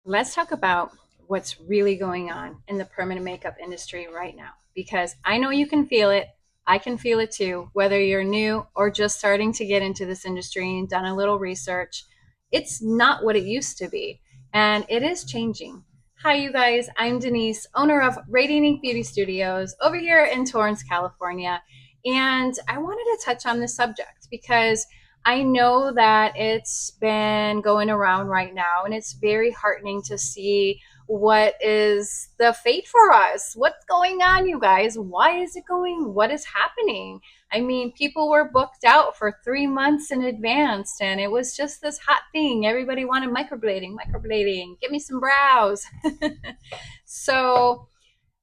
Let's talk about what's really going on in the permanent makeup industry right now because I know you can feel it. I can feel it too, whether you're new or just starting to get into this industry and done a little research. It's not what it used to be, and it is changing. Hi, you guys. I'm Denise, owner of Radiating Beauty Studios over here in Torrance, California. And I wanted to touch on this subject because I know that it's been going around right now, and it's very heartening to see what is the fate for us. What's going on, you guys? Why is it going? What is happening? I mean, people were booked out for 3 months in advance, and it was just this hot thing. Everybody wanted microblading, microblading. Give me some brows. So,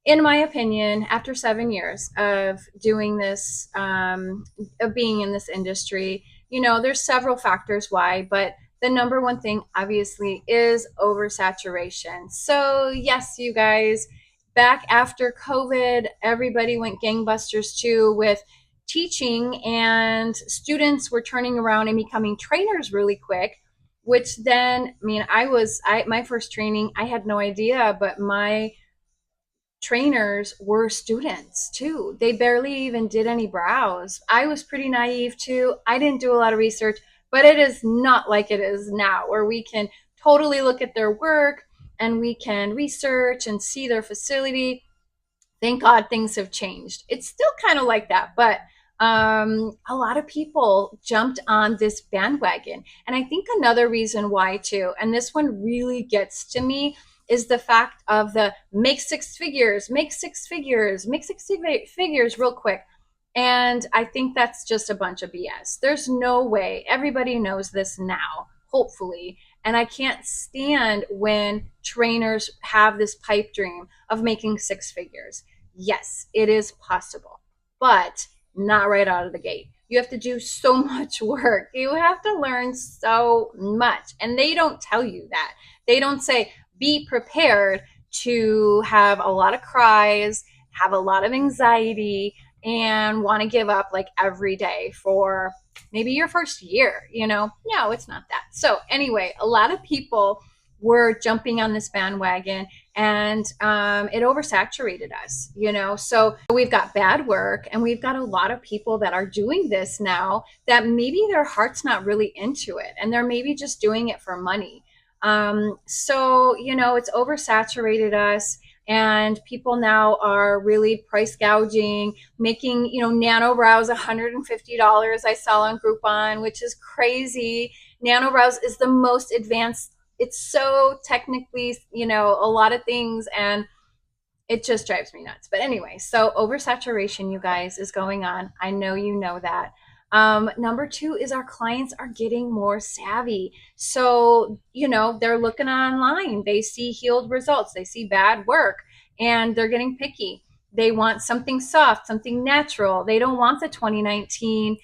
in my opinion, after 7 years of doing this, of being in this industry, there's several factors why, but the number one thing, obviously, is oversaturation. So, yes, you guys, back after COVID, everybody went gangbusters too with teaching, and students were turning around and becoming trainers really quick. Which then, I mean, my first training, I had no idea, but my trainers were students too. They barely even did any brows. I was pretty naive too. I didn't do a lot of research, but it is not like it is now where we can totally look at their work and we can research and see their facility. Thank God things have changed. It's still kind of like that, but a lot of people jumped on this bandwagon. And I think another reason why, too, and this one really gets to me, is the fact of the make six figures, make six figures, make figures real quick. And I think that's just a bunch of BS. There's no way. Everybody knows this now, hopefully. And I can't stand when trainers have this pipe dream of making six figures. Yes, it is possible, but not right out of the gate. You have to do so much work. You have to learn so much. And they don't tell you that. They don't say, be prepared to have a lot of cries, have a lot of anxiety, and want to give up like every day for maybe your first year. No, it's not that. So anyway, a lot of people were jumping on this bandwagon, and it oversaturated us. So we've got bad work, and we've got a lot of people that are doing this now that maybe their heart's not really into it, and they're maybe just doing it for money. So it's oversaturated us, and people now are really price gouging, making, nano brows $150 I saw on Groupon, which is crazy. Nano brows is the most advanced. It's so technically, a lot of things, and it just drives me nuts. But anyway, so oversaturation, you guys, is going on. I know you know that. Number two is our clients are getting more savvy. So, they're looking online. They see healed results. They see bad work, and they're getting picky. They want something soft, something natural. They don't want the 2019,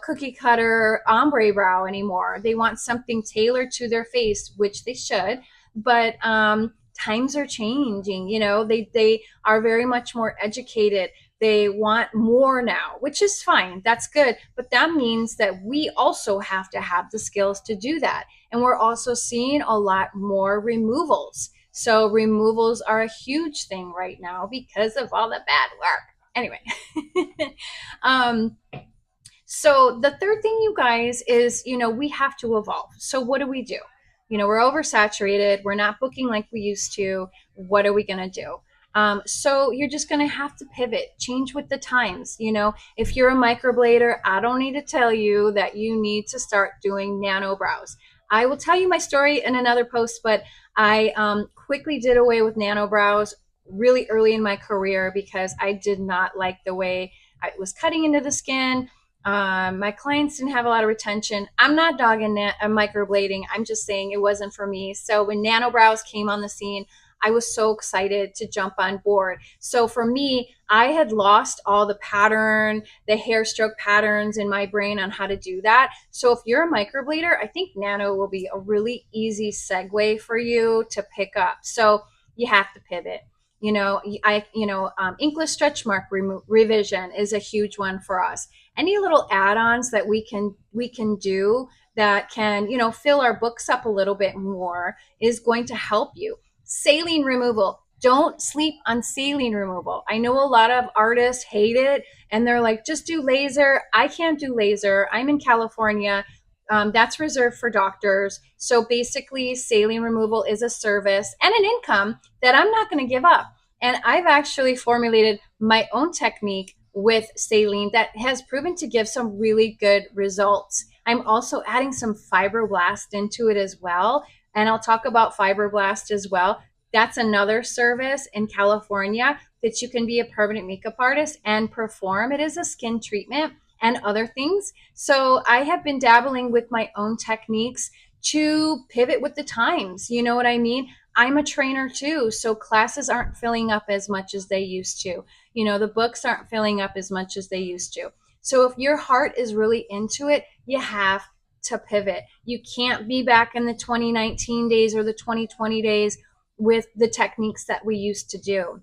cookie cutter ombre brow anymore. They want something tailored to their face, which they should. But times are changing. They are very much more educated. They want more now, which is fine. That's good. But that means that we also have to have the skills to do that. And we're also seeing a lot more removals. So removals are a huge thing right now because of all the bad work. Anyway, um, so the third thing, you guys, is, we have to evolve. So what do we do? We're oversaturated. We're not booking like we used to. What are we going to do? So you're just going to have to pivot, change with the times. If you're a microblader, I don't need to tell you that you need to start doing nano brows. I will tell you my story in another post, but I quickly did away with nano brows really early in my career because I did not like the way I was cutting into the skin. My clients didn't have a lot of retention. I'm not dogging microblading. I'm just saying it wasn't for me. So when nano brows came on the scene, I was so excited to jump on board. So for me, I had lost all the pattern, the hair stroke patterns in my brain on how to do that. So if you're a microblader, I think nano will be a really easy segue for you to pick up. So you have to pivot. Inkless stretch mark revision is a huge one for us. Any little add-ons that we can do that can, fill our books up a little bit more is going to help you. Saline removal. Don't sleep on saline removal. I know a lot of artists hate it and they're like, just do laser. I can't do laser. I'm in California. That's reserved for doctors. So basically, saline removal is a service and an income that I'm not going to give up. And I've actually formulated my own technique with saline that has proven to give some really good results. I'm also adding some fibroblast into it as well. And I'll talk about fibroblast as well. That's another service in California that you can be a permanent makeup artist and perform. It is a skin treatment and other things. So I have been dabbling with my own techniques to pivot with the times. You know what I mean? I'm a trainer too, so classes aren't filling up as much as they used to. The books aren't filling up as much as they used to. So if your heart is really into it, you have to pivot. You can't be back in the 2019 days or the 2020 days with the techniques that we used to do.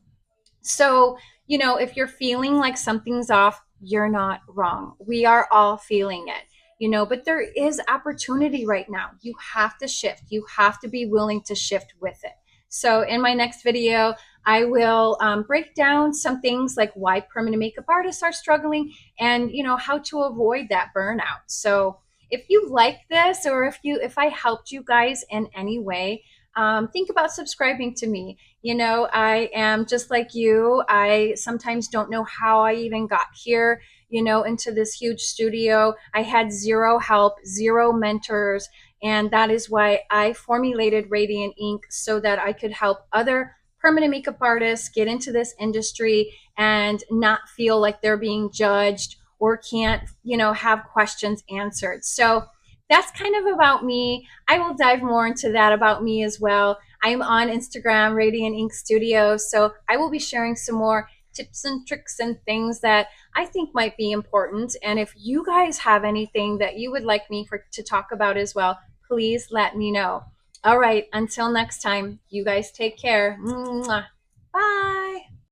So, if you're feeling like something's off, you're not wrong. We are all feeling it, but there is opportunity right now. You have to shift. You have to be willing to shift with it. So, in my next video, I will break down some things like why permanent makeup artists are struggling and, how to avoid that burnout. So, if you like this or if I helped you guys in any way, think about subscribing to me. I am just like you. I sometimes don't know how I even got here, into this huge studio. I had zero help, zero mentors. And that is why I formulated Radiant Ink so that I could help other permanent makeup artists get into this industry and not feel like they're being judged or can't, have questions answered. So that's kind of about me. I will dive more into that about me as well. I'm on Instagram, Radiant Ink Studio, so I will be sharing some more tips and tricks and things that I think might be important. And if you guys have anything that you would like me to talk about as well, please let me know. All right, until next time, you guys take care. Mwah. Bye.